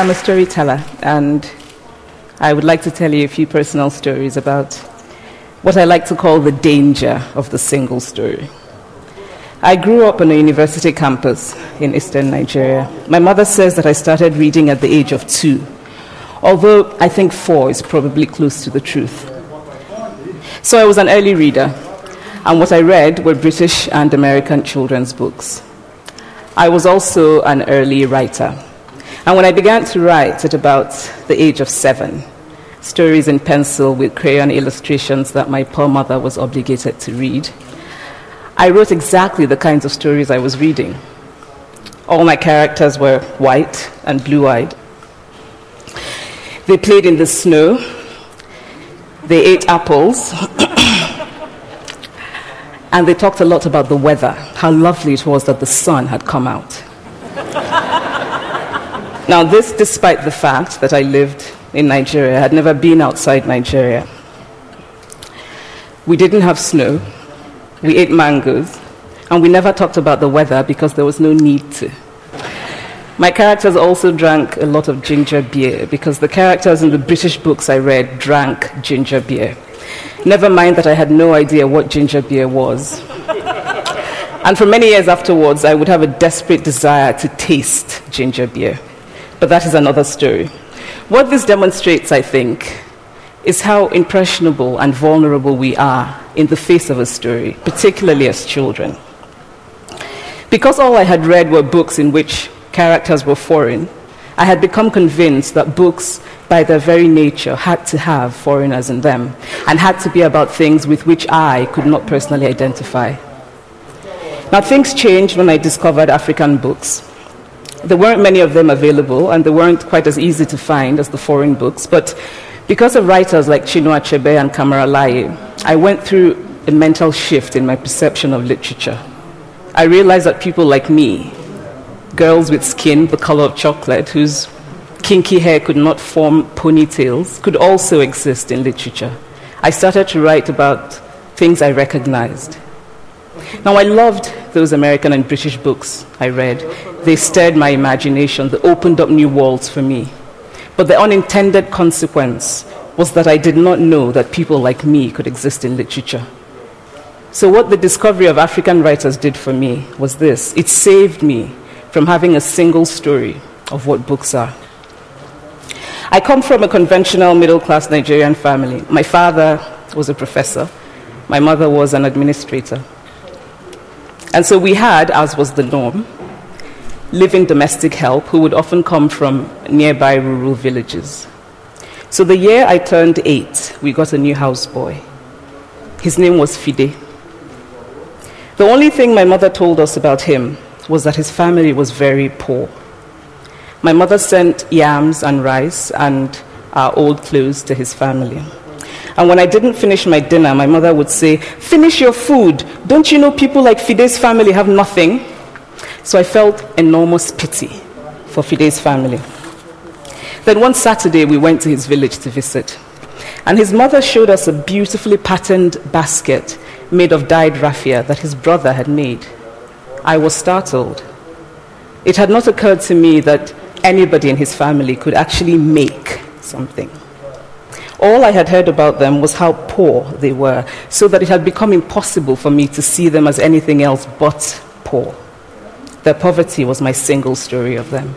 am a storyteller, and I would like to tell you a few personal stories about what I like to call the danger of the single story. I grew up on a university campus in eastern Nigeria. My mother says that I started reading at the age of 2, although I think 4 is probably close to the truth. So I was an early reader, and what I read were British and American children's books. I was also an early writer. And when I began to write at about the age of 7, stories in pencil with crayon illustrations that my poor mother was obligated to read, I wrote exactly the kinds of stories I was reading. All my characters were white and blue-eyed. They played in the snow. They ate apples. And they talked a lot about the weather, how lovely it was that the sun had come out. Now, this despite the fact that I lived in Nigeria. I had never been outside Nigeria. We didn't have snow. We ate mangoes. And we never talked about the weather because there was no need to. My characters also drank a lot of ginger beer because the characters in the British books I read drank ginger beer. Never mind that I had no idea what ginger beer was. And for many years afterwards, I would have a desperate desire to taste ginger beer. But that is another story. What this demonstrates, I think, is how impressionable and vulnerable we are in the face of a story, particularly as children. Because all I had read were books in which characters were foreign, I had become convinced that books, by their very nature, had to have foreigners in them and had to be about things with which I could not personally identify. Now, things changed when I discovered African books. There weren't many of them available, and they weren't quite as easy to find as the foreign books, but because of writers like Chinua Achebe and Kamara Laye, I went through a mental shift in my perception of literature. I realized that people like me, girls with skin the color of chocolate, whose kinky hair could not form ponytails, could also exist in literature. I started to write about things I recognized. Now, I loved those American and British books I read. They stirred my imagination. They opened up new worlds for me. But the unintended consequence was that I did not know that people like me could exist in literature. So what the discovery of African writers did for me was this. It saved me from having a single story of what books are. I come from a conventional middle-class Nigerian family. My father was a professor. My mother was an administrator. And so we had, as was the norm, living domestic help who would often come from nearby rural villages. So the year I turned 8, we got a new houseboy. His name was Fide. The only thing my mother told us about him was that his family was very poor. My mother sent yams and rice and our old clothes to his family. And when I didn't finish my dinner, my mother would say, "Finish your food. Don't you know people like Fide's family have nothing?" So I felt enormous pity for Fide's family. Then one Saturday, we went to his village to visit. And his mother showed us a beautifully patterned basket made of dyed raffia that his brother had made. I was startled. It had not occurred to me that anybody in his family could actually make something. All I had heard about them was how poor they were, so that it had become impossible for me to see them as anything else but poor. Their poverty was my single story of them.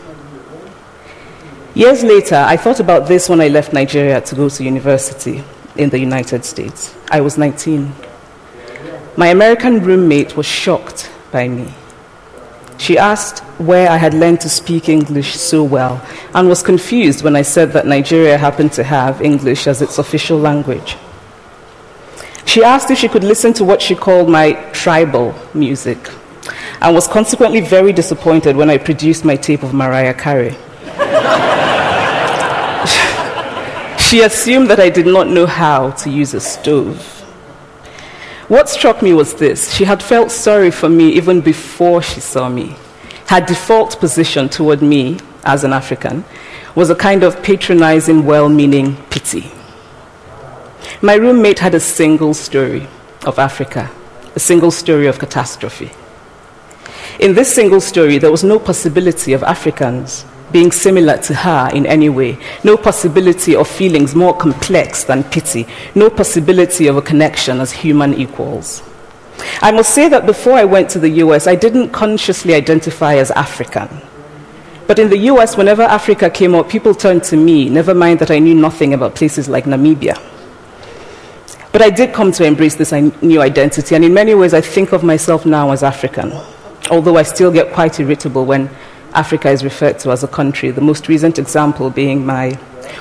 Years later, I thought about this when I left Nigeria to go to university in the United States. I was 19. My American roommate was shocked by me. She asked where I had learned to speak English so well and was confused when I said that Nigeria happened to have English as its official language. She asked if she could listen to what she called my tribal music and was consequently very disappointed when I produced my tape of Mariah Carey. She assumed that I did not know how to use a stove. What struck me was this. She had felt sorry for me even before she saw me. Her default position toward me, as an African, was a kind of patronizing, well-meaning pity. My roommate had a single story of Africa, a single story of catastrophe. In this single story, there was no possibility of Africans being similar to her in any way, no possibility of feelings more complex than pity, no possibility of a connection as human equals. I must say that before I went to the US, I didn't consciously identify as African. But in the US, whenever Africa came up, people turned to me, never mind that I knew nothing about places like Namibia. But I did come to embrace this new identity, and in many ways I think of myself now as African, although I still get quite irritable when Africa is referred to as a country, the most recent example being my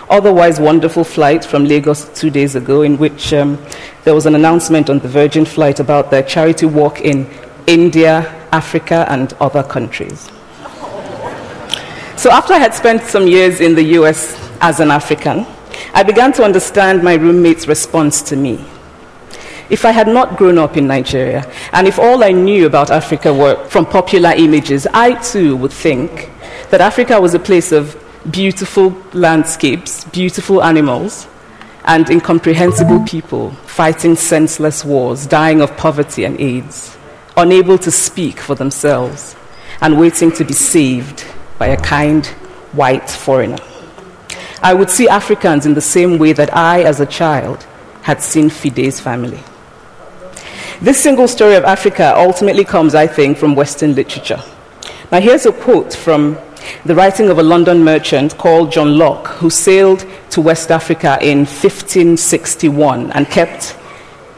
otherwise wonderful flight from Lagos 2 days ago, in which there was an announcement on the Virgin flight about their charity walk in India, Africa, and other countries. So after I had spent some years in the US as an African, I began to understand my roommate's response to me. If I had not grown up in Nigeria, and if all I knew about Africa were from popular images, I too would think that Africa was a place of beautiful landscapes, beautiful animals, and incomprehensible people fighting senseless wars, dying of poverty and AIDS, unable to speak for themselves, and waiting to be saved by a kind white foreigner. I would see Africans in the same way that I, as a child, had seen Fide's family. This single story of Africa ultimately comes, I think, from Western literature. Now here's a quote from the writing of a London merchant called John Locke, who sailed to West Africa in 1561 and kept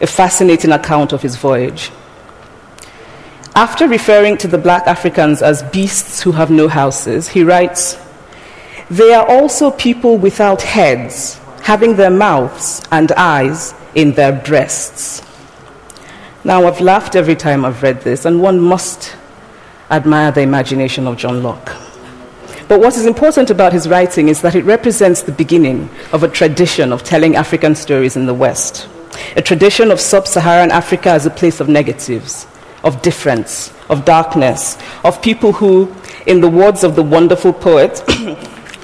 a fascinating account of his voyage. After referring to the black Africans as beasts who have no houses, he writes, "They are also people without heads, having their mouths and eyes in their breasts." Now, I've laughed every time I've read this, and one must admire the imagination of John Locke. But what is important about his writing is that it represents the beginning of a tradition of telling African stories in the West, a tradition of sub-Saharan Africa as a place of negatives, of difference, of darkness, of people who, in the words of the wonderful poet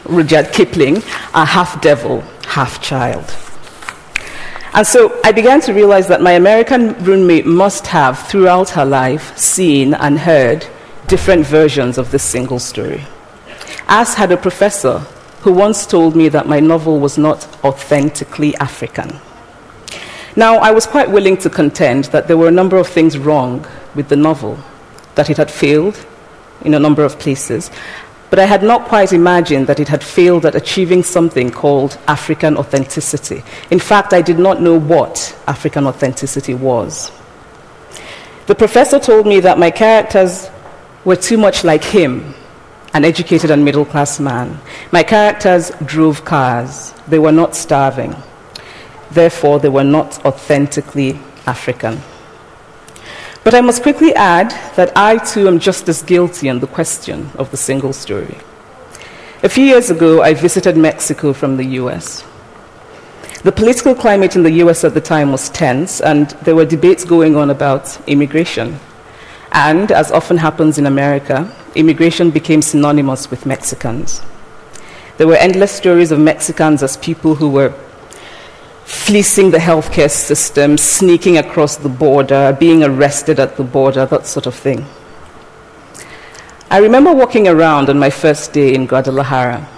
Rudyard Kipling, are half devil, half child. And so I began to realize that my American roommate must have, throughout her life, seen and heard different versions of this single story. As had a professor who once told me that my novel was not authentically African. Now, I was quite willing to contend that there were a number of things wrong with the novel, that it had failed in a number of places, but I had not quite imagined that it had failed at achieving something called African authenticity. In fact, I did not know what African authenticity was. The professor told me that my characters were too much like him, an educated and middle-class man. My characters drove cars. They were not starving. Therefore, they were not authentically African. But I must quickly add that I too am just as guilty on the question of the single story. A few years ago, I visited Mexico from the US. The political climate in the US at the time was tense, and there were debates going on about immigration. And, as often happens in America, immigration became synonymous with Mexicans. There were endless stories of Mexicans as people who were fleecing the healthcare system, sneaking across the border, being arrested at the border, that sort of thing. I remember walking around on my first day in Guadalajara,